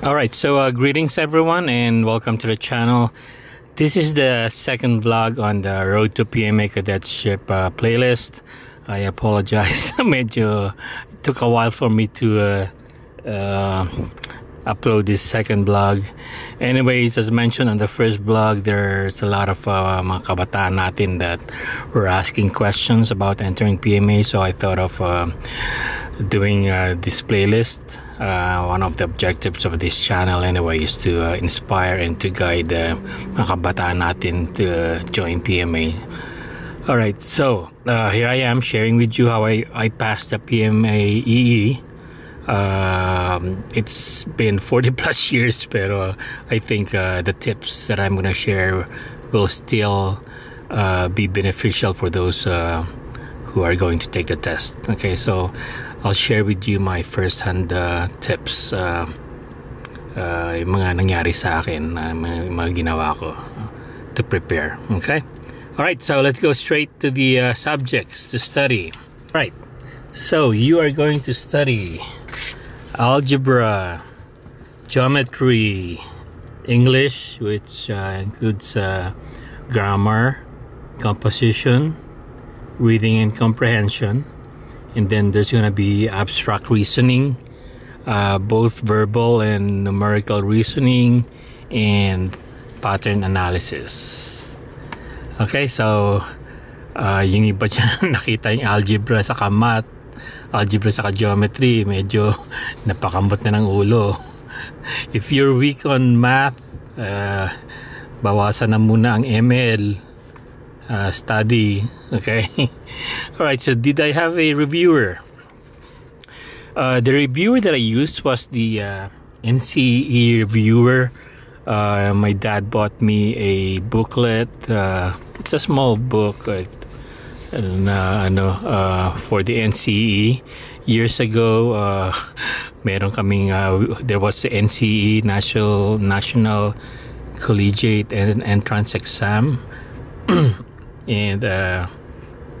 Alright, so greetings everyone and welcome to the channel. This is the second vlog on the Road to PMA Cadetship playlist. I apologize. Medyo took a while for me to upload this second vlog. Anyways, as mentioned on the first vlog, there's a lot of mga kabataan natin that were asking questions about entering PMA, so I thought of doing this playlist. One of the objectives of this channel anyway is to inspire and to guide mga kabataan natin to join PMA. Alright, so here I am sharing with you how I passed the PMAEE. It's been 40 plus years, pero I think the tips that I'm gonna share will still be beneficial for those who are going to take the test. Okay, so I'll share with you my first-hand tips, yung mga nangyari sa akin, mga ginawa ko to prepare. Okay, alright, so let's go straight to the subjects to study. Alright, so you are going to study algebra, geometry, English, which includes grammar, composition, reading and comprehension, and then there's going to be abstract reasoning, both verbal and numerical reasoning, and pattern analysis. Okay, so yung iba dyan nakita yung algebra sa math, algebra sa geometry, medyo napakamot na ng ulo. If you're weak on math, bawasan na muna ang ML study. Okay. Alright, so did I have a reviewer? The reviewer that I used was the NCEE reviewer. My dad bought me a booklet. It's a small book for the NCEE. Years ago, meron kaming there was the NCEE National Collegiate Entrance Exam. And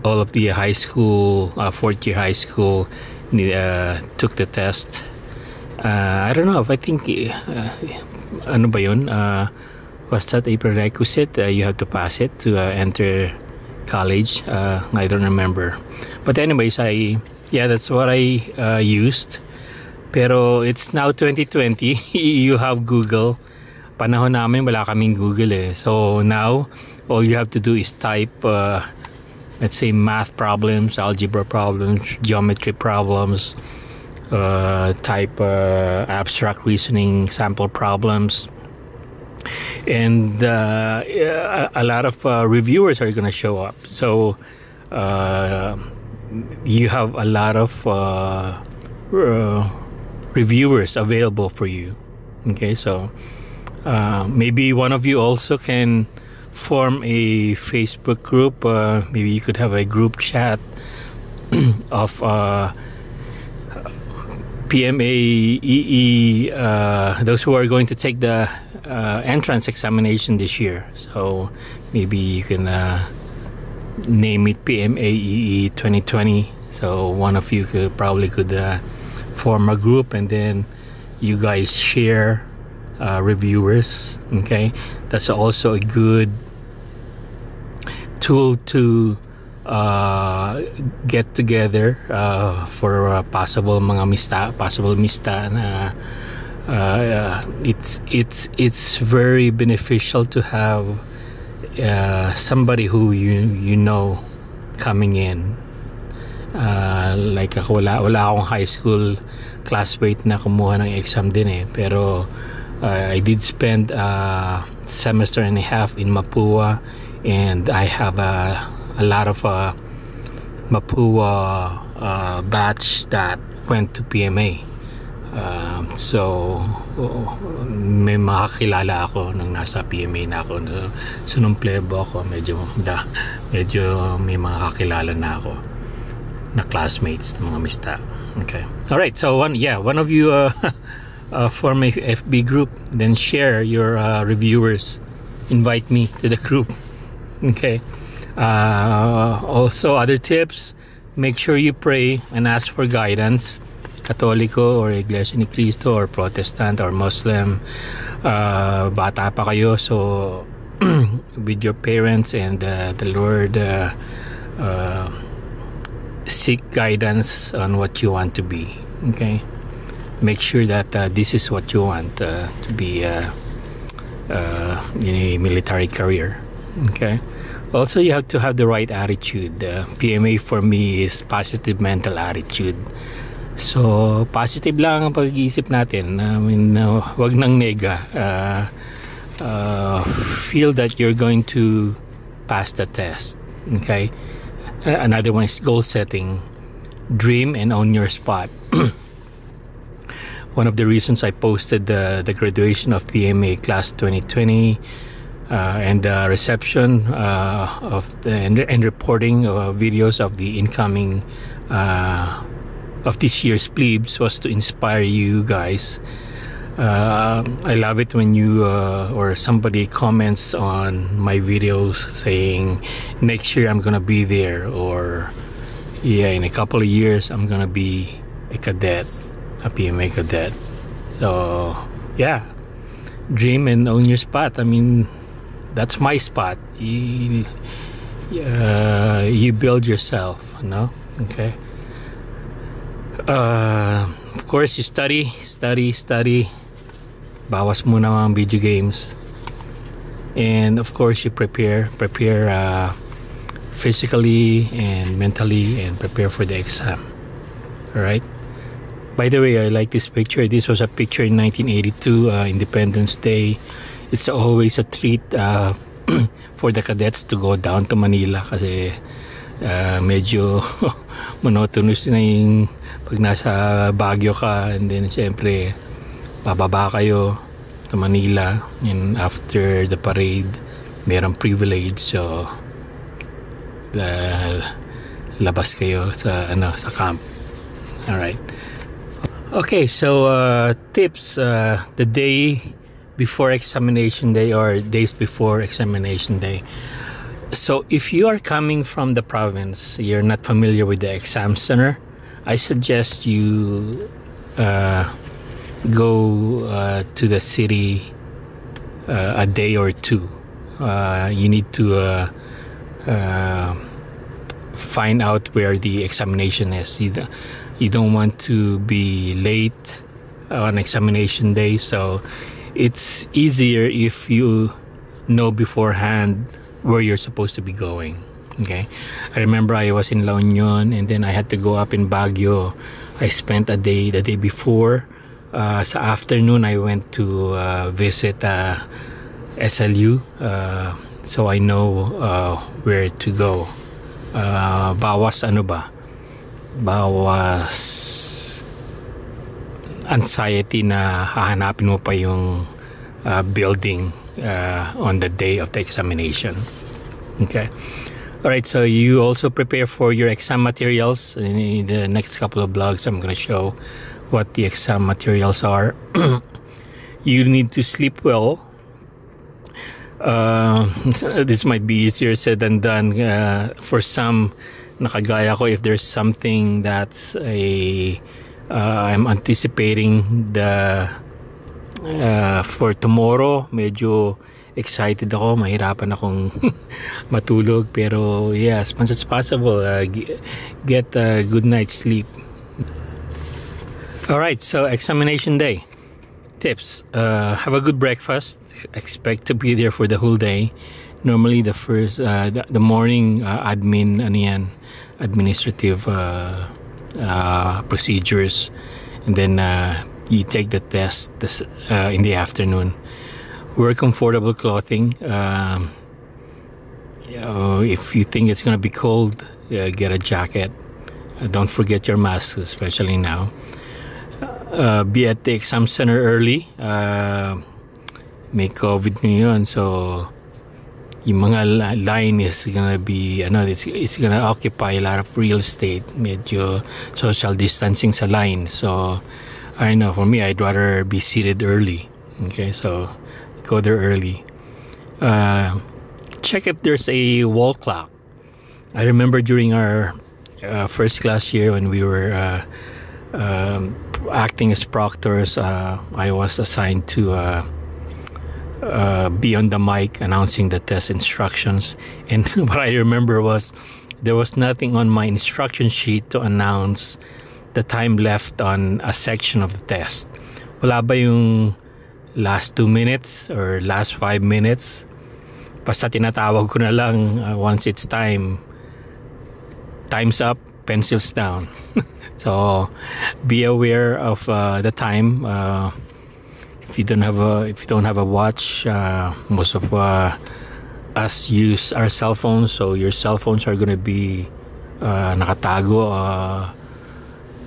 all of the high school, fourth year high school, took the test. I don't know if I think ano ba yun? Was that a prerequisite? You have to pass it to enter college. I don't remember. But anyways, that's what I used. Pero it's now 2020. You have Google. Panahon namin wala kaming Google eh. So now all you have to do is type let's say math problems, algebra problems, geometry problems, type abstract reasoning sample problems, and a lot of reviewers are going to show up. So you have a lot of reviewers available for you. Okay, so maybe one of you also can form a Facebook group. Maybe you could have a group chat of PMAEE, those who are going to take the entrance examination this year. So maybe you can name it PMAEE 2020. So one of you could form a group, and then you guys share reviewers. Okay, that's also a good tool to get together for possible mista na it's very beneficial to have somebody who you know coming in. Like ako, wala akong high school classmate na kumuha ng exam din eh, pero I did spend a semester and a half in Mapua, and I have a lot of Mapua batch that went to PMA. So may makakilala ako nang nasa PMA na ako. So nung plebo ako, medyo may mga kakilala na ako na classmates ng mga mista. Okay. Alright, so one of you form a FB group, then share your reviewers, invite me to the group. Okay. Also, other tips: make sure you pray and ask for guidance. Katoliko or Iglesia ni Cristo or Protestant or Muslim, bata pa kayo, so with your parents and the Lord, seek guidance on what you want to be. Okay, make sure that this is what you want to be in a military career. Okay, also you have to have the right attitude. PMA for me is positive mental attitude. So positive lang ang pag-iisip natin. I mean, wag nang nega. Feel that you're going to pass the test. Okay, another one is goal setting. Dream and own your spot. One of the reasons I posted the graduation of PMA class 2020 and the reception and reporting videos of the incoming of this year's plebes was to inspire you guys. I love it when you or somebody comments on my videos saying next year I'm gonna be there, or yeah, in a couple of years I'm gonna be a cadet, a PMA cadet. So yeah, dream and own your spot. I mean, that's my spot. You build yourself, no? Okay. Of course, you study. Bawas muna ang video games. And of course, you prepare physically and mentally, and prepare for the exam. All right. By the way, I like this picture. This was a picture in 1982, Independence Day. It's always a treat for the cadets to go down to Manila kasi medyo monotonous na yung pag nasa Baguio ka, and then siyempre bababa kayo to Manila, and after the parade merong privilege, so labas kayo sa camp. All right. Okay, so tips the day before examination day or days before examination day. So if you are coming from the province, you're not familiar with the exam center, I suggest you go to the city a day or two. You need to find out where the examination is. You don't want to be late on examination day, so it's easier if you know beforehand where you're supposed to be going. Okay, I remember I was in La Union, and then I had to go up in Baguio. I spent the day before. Sa afternoon, I went to visit SLU, so I know where to go. Bawas anxiety na hahanapin mo pa yung building on the day of the examination. Okay. All right, so you also prepare for your exam materials. In the next couple of blogs, I'm going to show what the exam materials are. You need to sleep well. This might be easier said than done. For some, nakagaya ko, if there's something that's I'm anticipating for tomorrow, medyo excited ako, mahirapan akong matulog, pero yeah, as much as possible, get a good night's sleep. All right, so examination day tips. Have a good breakfast. Expect to be there for the whole day. Normally the first the morning administrative procedures, and then you take the test in the afternoon. Wear comfortable clothing. If you think it's gonna be cold, get a jacket. Don't forget your mask, especially now. Be at the exam center early. May COVID ngayon, so yung mga line is gonna be it's gonna occupy a lot of real estate. Medyo social distancing sa line, so I know for me, I'd rather be seated early. Okay, so go there early. Check if there's a wall clock. I remember during our first class year when we were acting as proctors, I was assigned to be on the mic announcing the test instructions. And what I remember was there was nothing on my instruction sheet to announce the time left on a section of the test. Wala ba yung last 2 minutes or last 5 minutes? Basta tinatawag ko na lang once it's time. Time's up, pencils down. So be aware of the time. If you don't have a watch, most of us use our cell phones, so your cell phones are gonna be nakatago,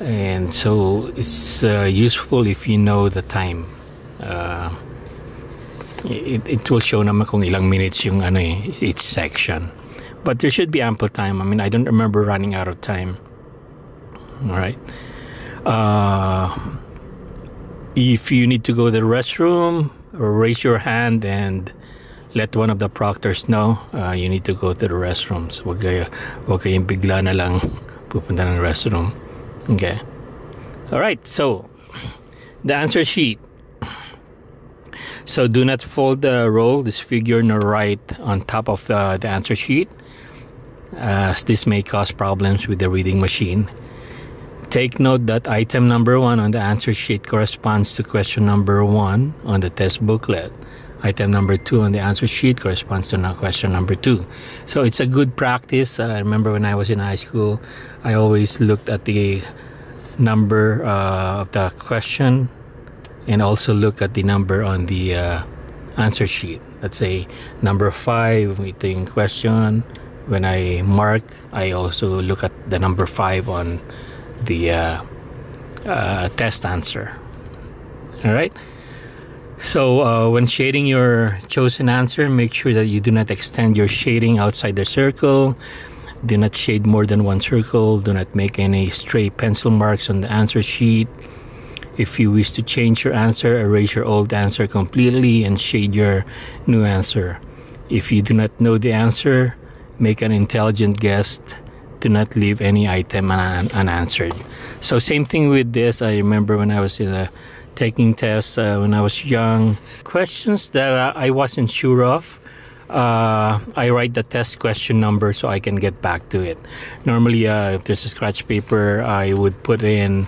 and so it's useful if you know the time. It will show naman kung ilang minutes yung each section, but there should be ample time. I mean, I don't remember running out of time. All right. If you need to go to the restroom, or raise your hand and let one of the proctors know you need to go to the restrooms. Wag kayong bigla na lang pupunta ng restroom. Okay. All right. So the answer sheet. So do not fold the roll, this figure, nor write on top of the answer sheet, as this may cause problems with the reading machine. Take note that item number 1 on the answer sheet corresponds to question number 1 on the test booklet. Item number 2 on the answer sheet corresponds to question number 2. So it's a good practice. I remember when I was in high school, I always looked at the number of the question and also look at the number on the answer sheet. Let's say number 5 ito yung question. When I mark, I also look at the number 5 on the test answer. All right. So when shading your chosen answer, make sure that you do not extend your shading outside the circle. Do not shade more than one circle. Do not make any stray pencil marks on the answer sheet. If you wish to change your answer, erase your old answer completely and shade your new answer. If you do not know the answer, make an intelligent guess. Do not leave any item unanswered. So same thing with this. I remember when I was taking tests when I was young, questions that I wasn't sure of, I write the test question number so I can get back to it. Normally, if there's a scratch paper, I would put in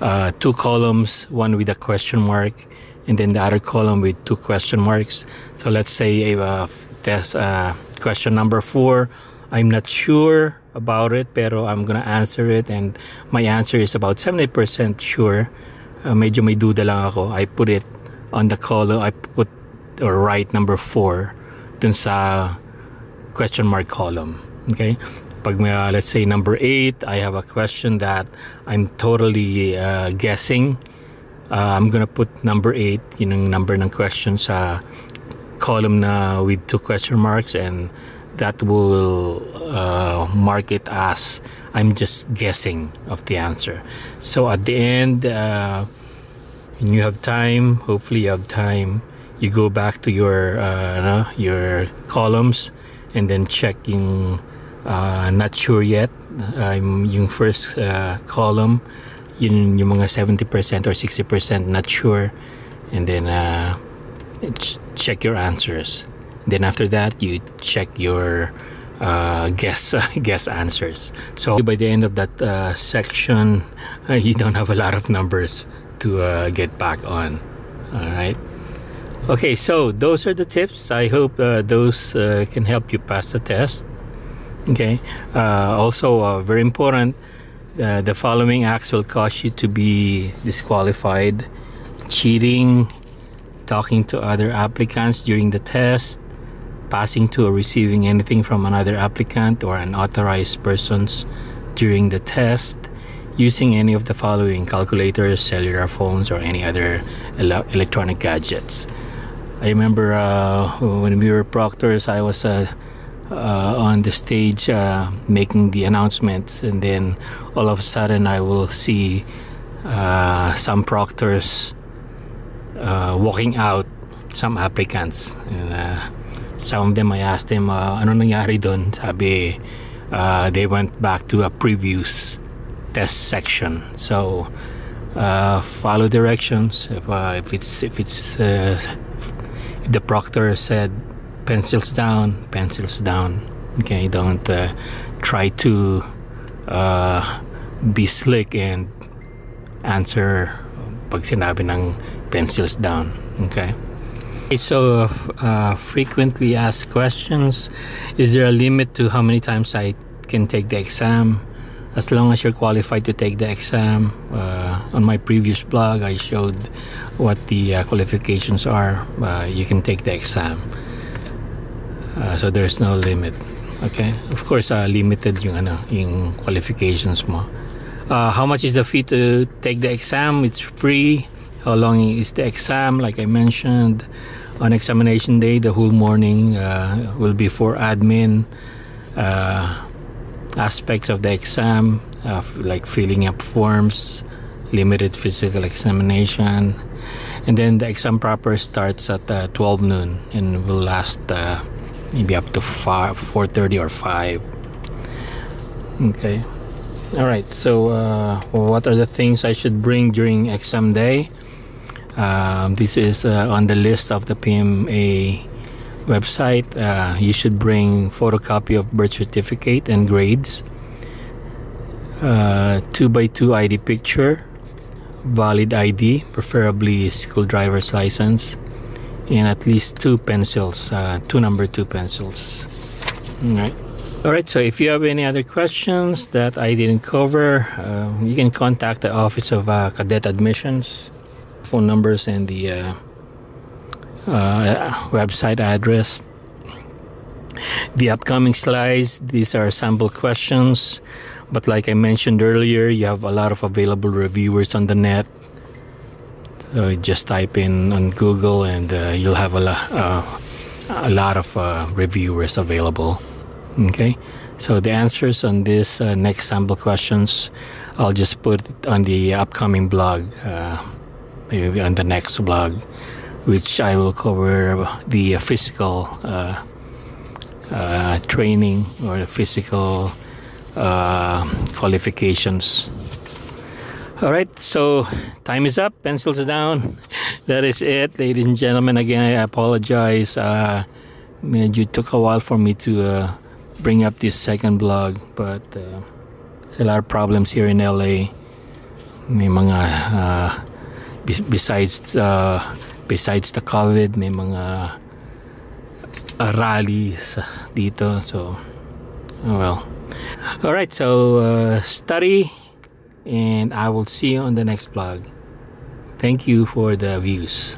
2 columns, one with a question mark, and then the other column with 2 question marks. So let's say test question number 4, I'm not sure about it, pero I'm gonna answer it, and my answer is about 70% sure. Medyo may duda lang ako. I put it on the column. I put or write number 4 dun sa question mark column. Okay. Pag let's say number 8, I have a question that I'm totally guessing. I'm gonna put number 8, yung number ng question sa column na with 2 question marks, and that will mark it as I'm just guessing of the answer. So at the end, when you have time, hopefully you have time, you go back to your columns and then check yung not sure yet. Yung first column, yung mga 70% or 60% not sure, and then check your answers. Then after that, you check your guess answers. So by the end of that section, you don't have a lot of numbers to get back on. All right. Okay, so those are the tips. I hope those can help you pass the test. Okay. Also, very important, the following acts will cause you to be disqualified: cheating, talking to other applicants during the test, passing to or receiving anything from another applicant or unauthorized persons during the test, using any of the following: calculators, cellular phones, or any other electronic gadgets. I remember when we were proctors, I was on the stage making the announcements, and then all of a sudden I will see some proctors walking out some applicants, and some of them I asked them ano nangyari dun. Sabi they went back to a previous test section. So Follow directions. If the proctor said pencils down, pencils down. Okay, don't try to be slick and answer pag sinabi ng pencils down. Okay. So frequently asked questions. Is there a limit to how many times I can take the exam? As long as you're qualified to take the exam. On my previous blog, I showed what the qualifications are. You can take the exam. So there's no limit. Okay. Of course, limited yung qualifications mo. How much is the fee to take the exam? It's free. How long is the exam? Like I mentioned, on examination day, the whole morning will be for admin aspects of the exam, like filling up forms, limited physical examination, and then the exam proper starts at 12 noon and will last maybe up to 4:30 or 5. Okay. All right. So what are the things I should bring during exam day? This is on the list of the PMA website. You should bring photocopy of birth certificate and grades, 2x2 ID picture, valid ID, preferably school driver's license, and at least 2 pencils, 2 number 2 pencils. All right, so if you have any other questions that I didn't cover, you can contact the Office of Cadet Admissions. Phone numbers and the website address. The upcoming slides, these are sample questions, but like I mentioned earlier, you have a lot of available reviewers on the net. So just type in on Google and you'll have a lot of reviewers available. Okay, so the answers on this next sample questions, I'll just put it on the upcoming blog, maybe on the next blog, which I will cover the physical training or the physical qualifications. All right, so time is up, pencils down. That is it, ladies and gentlemen. Again, I apologize. It took a while for me to bring up this second blog, but there's a lot of problems here in LA. May mga besides the COVID, may mga rallies dito. So, oh well. All right, so study, and I will see you on the next blog. Thank you for the views.